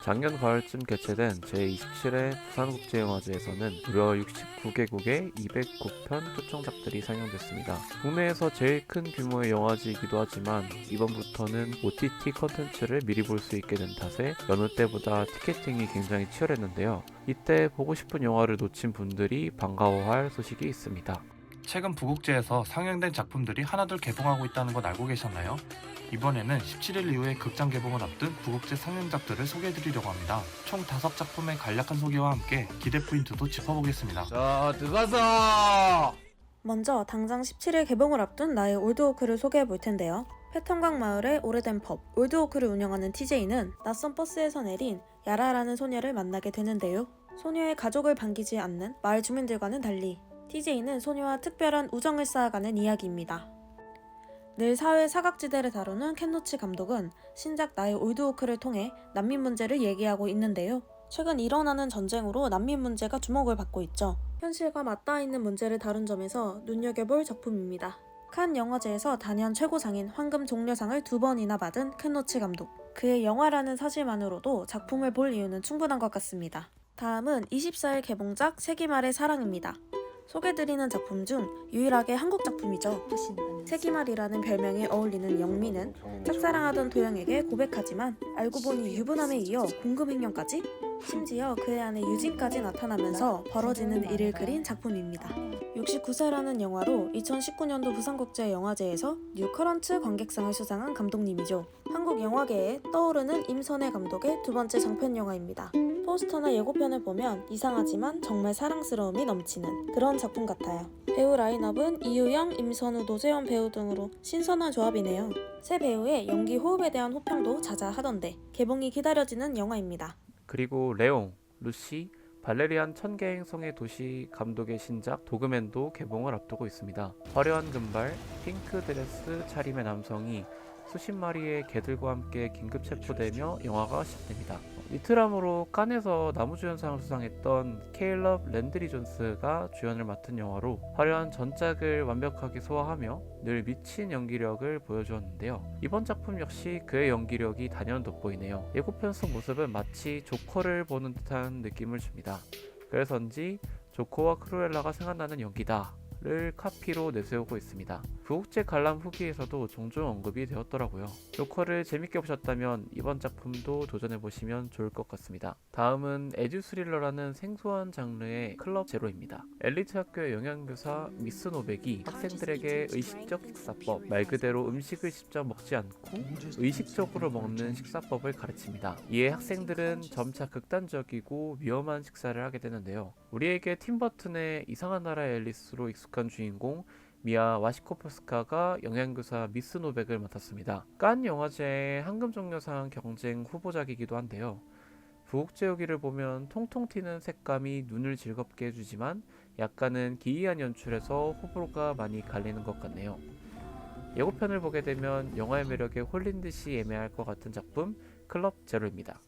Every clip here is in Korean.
작년 가을쯤 개최된 제27회 부산국제영화제에서는 무려 69개국의 209편 초청작들이 상영됐습니다. 국내에서 제일 큰 규모의 영화제이기도 하지만 이번부터는 OTT 컨텐츠를 미리 볼 수 있게 된 탓에 여느 때보다 티켓팅이 굉장히 치열했는데요. 이때 보고 싶은 영화를 놓친 분들이 반가워할 소식이 있습니다. 최근 부국제에서 상영된 작품들이 하나둘 개봉하고 있다는 건 알고 계셨나요? 이번에는 17일 이후에 극장 개봉을 앞둔 부국제 상영작들을 소개해드리려고 합니다. 총 5작품의 간략한 소개와 함께 기대 포인트도 짚어보겠습니다. 자, 들어가서! 먼저 당장 17일 개봉을 앞둔 나의 올드워크를 소개해 볼 텐데요. 패턴강 마을의 오래된 펍, 올드워크를 운영하는 TJ는 낯선 버스에서 내린 야라라는 소녀를 만나게 되는데요. 소녀의 가족을 반기지 않는 마을 주민들과는 달리 TJ는 소녀와 특별한 우정을 쌓아가는 이야기입니다. 늘 사회 사각지대를 다루는 켄 로치 감독은 신작 나의 올드워크를 통해 난민 문제를 얘기하고 있는데요. 최근 일어나는 전쟁으로 난민 문제가 주목을 받고 있죠. 현실과 맞닿아 있는 문제를 다룬 점에서 눈여겨볼 작품입니다. 칸 영화제에서 단연 최고상인 황금 종려상을 2번이나 받은 켄 로치 감독. 그의 영화라는 사실만으로도 작품을 볼 이유는 충분한 것 같습니다. 다음은 24일 개봉작 세기말의 사랑입니다. 소개드리는 작품 중 유일하게 한국 작품이죠. 세기말이라는 별명에 어울리는 영미는 짝사랑하던 도영에게 고백하지만 알고 보니 유부남에 이어 공금횡령까지? 심지어 그의 아내 유진까지 나타나면서 벌어지는 일을 그린 작품입니다. 69세라는 영화로 2019년도 부산국제영화제에서 뉴커런트 관객상을 수상한 감독님이죠. 한국 영화계에 떠오르는 임선혜 감독의 두 번째 장편 영화입니다. 포스터나 예고편을 보면 이상하지만 정말 사랑스러움이 넘치는 그런 작품 같아요. 배우 라인업은 이유영, 임선우, 노재현 배우 등으로 신선한 조합이네요. 새 배우의 연기 호흡에 대한 호평도 자자하던데 개봉이 기다려지는 영화입니다. 그리고 레옹, 루시, 발레리안 천계행성의 도시 감독의 신작 도그맨도 개봉을 앞두고 있습니다. 화려한 금발, 핑크 드레스 차림의 남성이 수십 마리의 개들과 함께 긴급 체포되며 영화가 시작됩니다. 이틀함으로 칸에서 나무주연상을 수상했던 케일럽 랜드리 존스가 주연을 맡은 영화로 화려한 전작을 완벽하게 소화하며 늘 미친 연기력을 보여주었는데요. 이번 작품 역시 그의 연기력이 단연 돋보이네요. 예고편 속 모습은 마치 조커를 보는 듯한 느낌을 줍니다. 그래서인지 조커와 크루엘라가 생각나는 연기다 를 카피로 내세우고 있습니다. 부국제 관람 후기에서도 종종 언급이 되었더라고요. 조커를 재밌게 보셨다면 이번 작품도 도전해보시면 좋을 것 같습니다. 다음은 에듀 스릴러라는 생소한 장르의 클럽 제로입니다. 엘리트 학교의 영양교사 미스 노백이 학생들에게 의식적 식사법, 말 그대로 음식을 직접 먹지 않고 의식적으로 먹는 식사법을 가르칩니다. 이에 학생들은 점차 극단적이고 위험한 식사를 하게 되는데요. 우리에게 팀버튼의 이상한 나라의 앨리스로 익숙한 주인공 미아 와시코프스카가 영양교사 미스 노백을 맡았습니다. 칸 영화제의 황금종려상 경쟁 후보작이기도 한데요. 부국제 후기를 보면 통통 튀는 색감이 눈을 즐겁게 해주지만 약간은 기이한 연출에서 호불호가 많이 갈리는 것 같네요. 예고편을 보게 되면 영화의 매력에 홀린 듯이 애매할 것 같은 작품 클럽 제로입니다.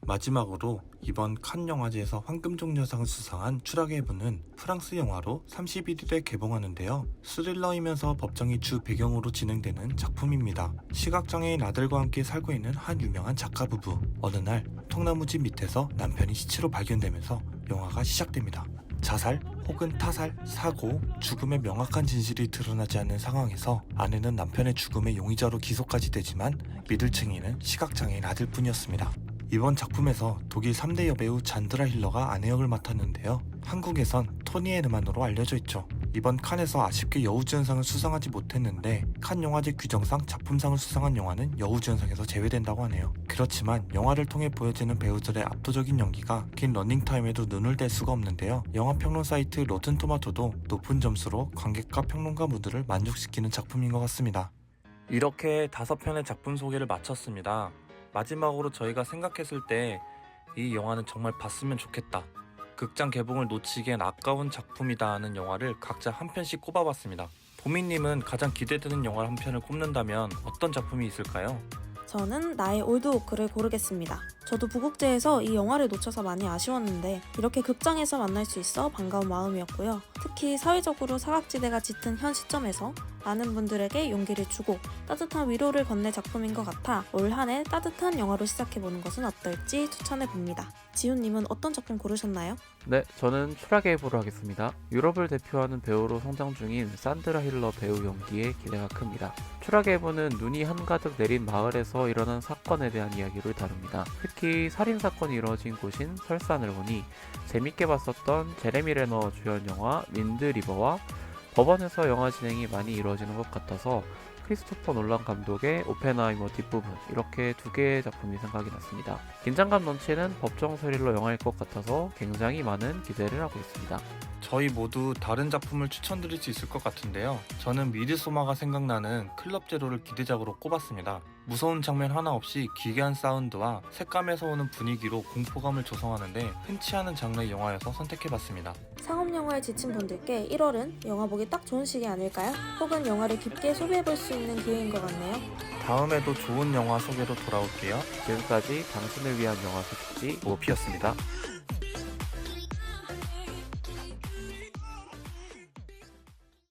마지막으로 이번 칸 영화제에서 황금종려상을 수상한 추락의 해부는 프랑스 영화로 31일에 개봉하는데요. 스릴러이면서 법정이 주 배경으로 진행되는 작품입니다. 시각장애인 아들과 함께 살고 있는 한 유명한 작가 부부. 어느 날 통나무집 밑에서 남편이 시체로 발견되면서 영화가 시작됩니다. 자살 혹은 타살, 사고, 죽음의 명확한 진실이 드러나지 않는 상황에서 아내는 남편의 죽음의 용의자로 기소까지 되지만 믿을 층에는 시각장애인 아들뿐이었습니다. 이번 작품에서 독일 3대 여배우 잔드라 힐러가 아내 역을 맡았는데요. 한국에선 토니 에르만으로 알려져 있죠. 이번 칸에서 아쉽게 여우주연상을 수상하지 못했는데 칸 영화제 규정상 작품상을 수상한 영화는 여우주연상에서 제외된다고 하네요. 그렇지만 영화를 통해 보여지는 배우들의 압도적인 연기가 긴 러닝타임에도 눈을 뗄 수가 없는데요. 영화평론 사이트 로튼 토마토도 높은 점수로 관객과 평론가 모두를 만족시키는 작품인 것 같습니다. 이렇게 5편의 작품 소개를 마쳤습니다. 마지막으로 저희가 생각했을 때 이 영화는 정말 봤으면 좋겠다, 극장 개봉을 놓치기엔 아까운 작품이다 하는 영화를 각자 한 편씩 꼽아봤습니다. 보미님은 가장 기대되는 영화 한 편을 꼽는다면 어떤 작품이 있을까요? 저는 나의 올드워크를 고르겠습니다. 저도 부국제에서 이 영화를 놓쳐서 많이 아쉬웠는데 이렇게 극장에서 만날 수 있어 반가운 마음이었고요. 특히 사회적으로 사각지대가 짙은 현 시점에서 많은 분들에게 용기를 주고 따뜻한 위로를 건넬 작품인 것 같아 올 한 해 따뜻한 영화로 시작해보는 것은 어떨지 추천해봅니다. 지훈님은 어떤 작품 고르셨나요? 네, 저는 추락의 해부를 하겠습니다. 유럽을 대표하는 배우로 성장 중인 산드라 힐러 배우 연기에 기대가 큽니다. 추락의 해부는 눈이 한가득 내린 마을에서 일어난 사건에 대한 이야기를 다룹니다. 특히 살인사건이 이루어진 곳인 설산을 보니 재밌게 봤었던 제레미 레너 주연 영화 윈드 리버와 법원에서 영화 진행이 많이 이루어지는 것 같아서 크리스토퍼 놀란 감독의 오펜하이머 뒷부분, 이렇게 두 개의 작품이 생각이 났습니다. 긴장감 넘치는 법정 스릴러 영화일 것 같아서 굉장히 많은 기대를 하고 있습니다. 저희 모두 다른 작품을 추천드릴 수 있을 것 같은데요. 저는 미드소마가 생각나는 클럽 제로를 기대작으로 꼽았습니다. 무서운 장면 하나 없이 기괴한 사운드와 색감에서 오는 분위기로 공포감을 조성하는데 흔치 않은 장르의 영화여서 선택해봤습니다. 상업 영화에 지친 분들께 1월은 영화 보기 딱 좋은 시기 아닐까요? 혹은 영화를 깊게 소비해볼 수 있는 기회인 것 같네요. 다음에도 좋은 영화 소개로 돌아올게요. 지금까지 당신을 위한 영화 소식지 모피였습니다.